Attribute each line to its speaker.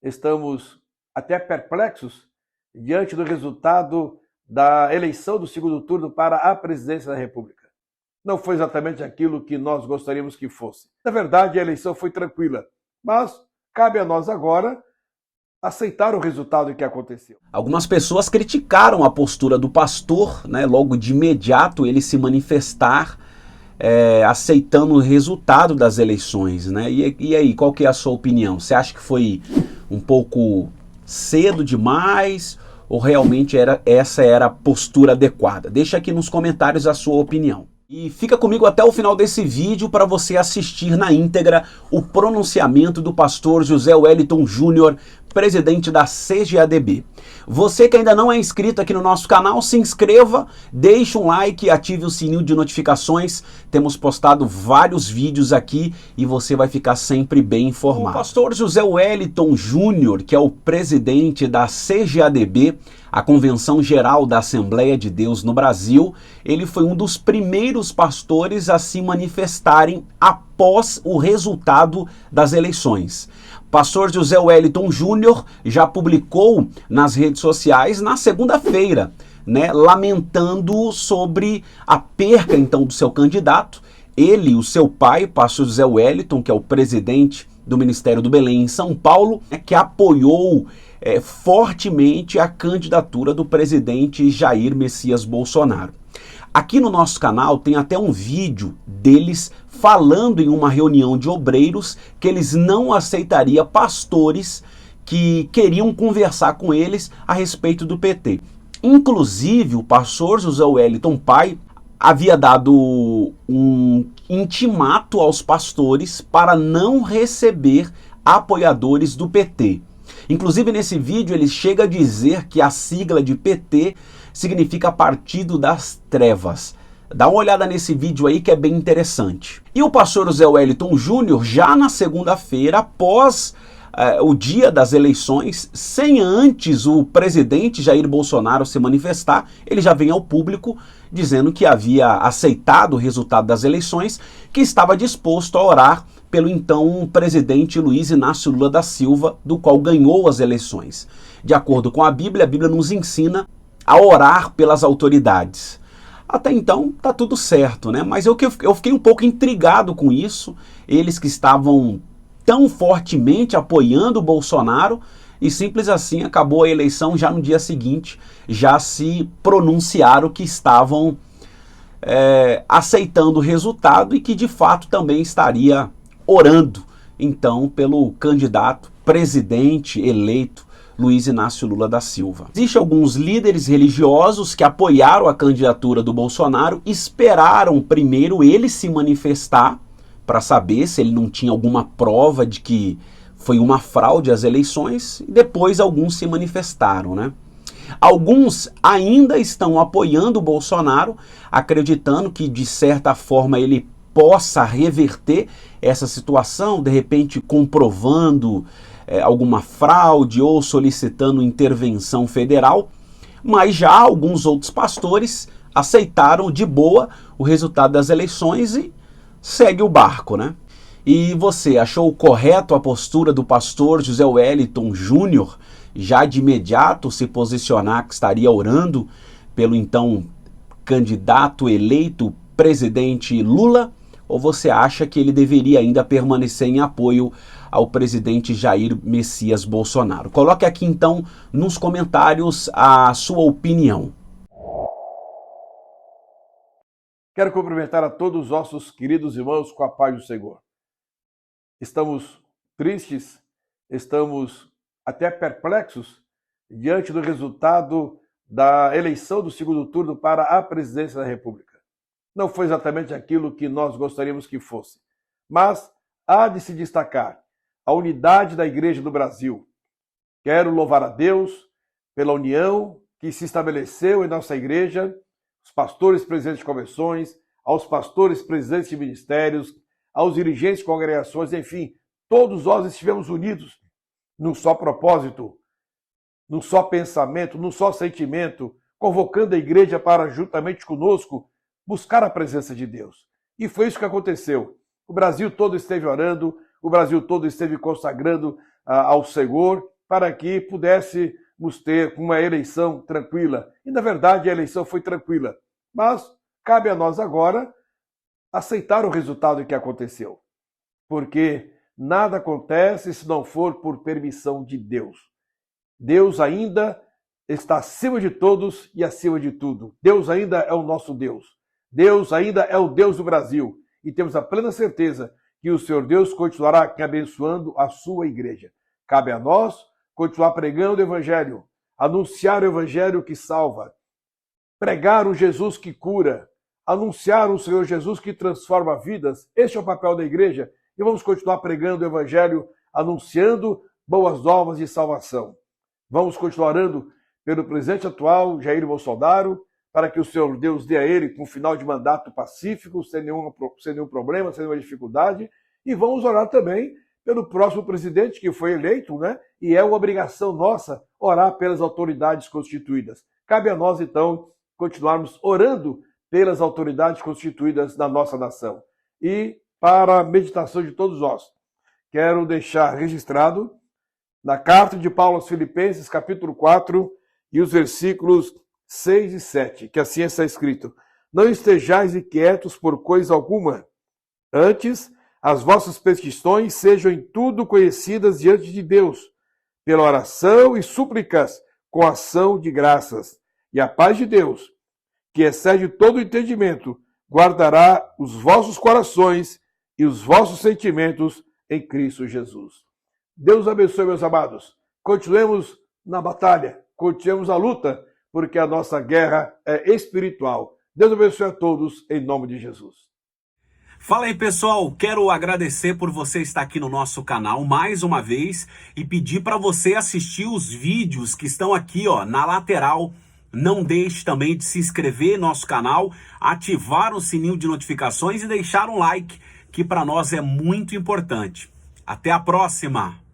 Speaker 1: estamos até perplexos diante do resultado da eleição do segundo turno para a presidência da República. Não foi exatamente aquilo que nós gostaríamos que fosse. Na verdade, a eleição foi tranquila, mas cabe a nós agora aceitar o resultado que aconteceu.
Speaker 2: Algumas pessoas criticaram a postura do pastor, né, logo de imediato ele se manifestar aceitando o resultado das eleições, né? E aí, qual que é a sua opinião? Você acha que foi um pouco cedo demais ou realmente essa era a postura adequada? Deixa aqui nos comentários a sua opinião. E fica comigo até o final desse vídeo para você assistir na íntegra o pronunciamento do pastor José Wellington Júnior, presidente da CGADB. Você que ainda não é inscrito aqui no nosso canal, se inscreva, deixe um like e ative o sininho de notificações. Temos postado vários vídeos aqui e você vai ficar sempre bem informado. O pastor José Wellington Júnior, que é o presidente da CGADB, a Convenção Geral da Assembleia de Deus no Brasil, ele foi um dos primeiros pastores a se manifestarem após o resultado das eleições. Pastor José Wellington Júnior já publicou nas redes sociais na segunda-feira, né, lamentando sobre a perca então do seu candidato. Ele, o seu pai, pastor José Wellington, que é o presidente do Ministério do Belém em São Paulo, que apoiou fortemente a candidatura do presidente Jair Messias Bolsonaro. Aqui no nosso canal tem até um vídeo deles falando em uma reunião de obreiros que eles não aceitariam pastores que queriam conversar com eles a respeito do PT. Inclusive, o pastor José Wellington pai havia dado um intimato aos pastores para não receber apoiadores do PT. Inclusive, nesse vídeo, ele chega a dizer que a sigla de PT significa Partido das Trevas. Dá uma olhada nesse vídeo aí que é bem interessante. E o pastor José Wellington Júnior, já na segunda-feira, após o dia das eleições, sem antes o presidente Jair Bolsonaro se manifestar, ele já vem ao público dizendo que havia aceitado o resultado das eleições, que estava disposto a orar pelo então presidente Luiz Inácio Lula da Silva, do qual ganhou as eleições. De acordo com a Bíblia nos ensina a orar pelas autoridades. Até então tá tudo certo, né? Mas eu fiquei um pouco intrigado com isso. Eles que estavam tão fortemente apoiando o Bolsonaro e simples assim acabou a eleição, já no dia seguinte já se pronunciaram que estavam aceitando o resultado e que de fato também estaria orando então pelo candidato presidente eleito Luiz Inácio Lula da Silva. Existem alguns líderes religiosos que apoiaram a candidatura do Bolsonaro, esperaram primeiro ele se manifestar para saber se ele não tinha alguma prova de que foi uma fraude às eleições, e depois alguns se manifestaram, né? Alguns ainda estão apoiando o Bolsonaro, acreditando que de certa forma ele possa reverter essa situação, de repente comprovando alguma fraude ou solicitando intervenção federal, mas já alguns outros pastores aceitaram de boa o resultado das eleições e segue o barco, né? E você achou correto a postura do pastor José Wellington Júnior já de imediato se posicionar que estaria orando pelo então candidato eleito presidente Lula? Ou você acha que ele deveria ainda permanecer em apoio ao presidente Jair Messias Bolsonaro? Coloque aqui então nos comentários a sua opinião.
Speaker 1: Quero cumprimentar a todos os nossos queridos irmãos com a paz do Senhor. Estamos tristes, estamos até perplexos diante do resultado da eleição do segundo turno para a presidência da República. Não foi exatamente aquilo que nós gostaríamos que fosse, mas há de se destacar a unidade da Igreja do Brasil. Quero louvar a Deus pela união que se estabeleceu em nossa igreja, os pastores presidentes de convenções, aos pastores presidentes de ministérios, aos dirigentes de congregações, enfim, todos nós estivemos unidos num só propósito, num só pensamento, num só sentimento, convocando a igreja para, juntamente conosco, buscar a presença de Deus. E foi isso que aconteceu. O Brasil todo esteve orando, o Brasil todo esteve consagrando ao Senhor, para que pudéssemos ter uma eleição tranquila. E, na verdade, a eleição foi tranquila. Mas cabe a nós agora aceitar o resultado que aconteceu. Porque nada acontece se não for por permissão de Deus. Deus ainda está acima de todos e acima de tudo. Deus ainda é o nosso Deus. Deus ainda é o Deus do Brasil. E temos a plena certeza que o Senhor Deus continuará abençoando a sua igreja. Cabe a nós continuar pregando o Evangelho, anunciar o Evangelho que salva, pregar o Jesus que cura, anunciar o Senhor Jesus que transforma vidas. Este é o papel da igreja. E vamos continuar pregando o Evangelho, anunciando boas novas de salvação. Vamos continuar orando pelo presidente atual, Jair Bolsonaro, para que o Senhor Deus dê a ele um final de mandato pacífico, sem nenhum problema, sem nenhuma dificuldade. E vamos orar também pelo próximo presidente que foi eleito, né? E é uma obrigação nossa orar pelas autoridades constituídas. Cabe a nós, então, continuarmos orando pelas autoridades constituídas da nossa nação. E para a meditação de todos nós, quero deixar registrado na carta de Paulo aos Filipenses, capítulo 4, e os versículos 6 e 7, que assim está escrito: não estejais inquietos por coisa alguma, antes as vossas petições sejam em tudo conhecidas diante de Deus, pela oração e súplicas com ação de graças. E a paz de Deus, que excede todo entendimento, guardará os vossos corações e os vossos sentimentos em Cristo Jesus. Deus abençoe, meus amados. Continuemos na batalha, continuemos a luta, porque a nossa guerra é espiritual. Deus abençoe a todos, em nome de Jesus.
Speaker 2: Fala aí, pessoal, quero agradecer por você estar aqui no nosso canal mais uma vez e pedir para você assistir os vídeos que estão aqui, ó, na lateral. Não deixe também de se inscrever no nosso canal, ativar o sininho de notificações e deixar um like, que para nós é muito importante. Até a próxima!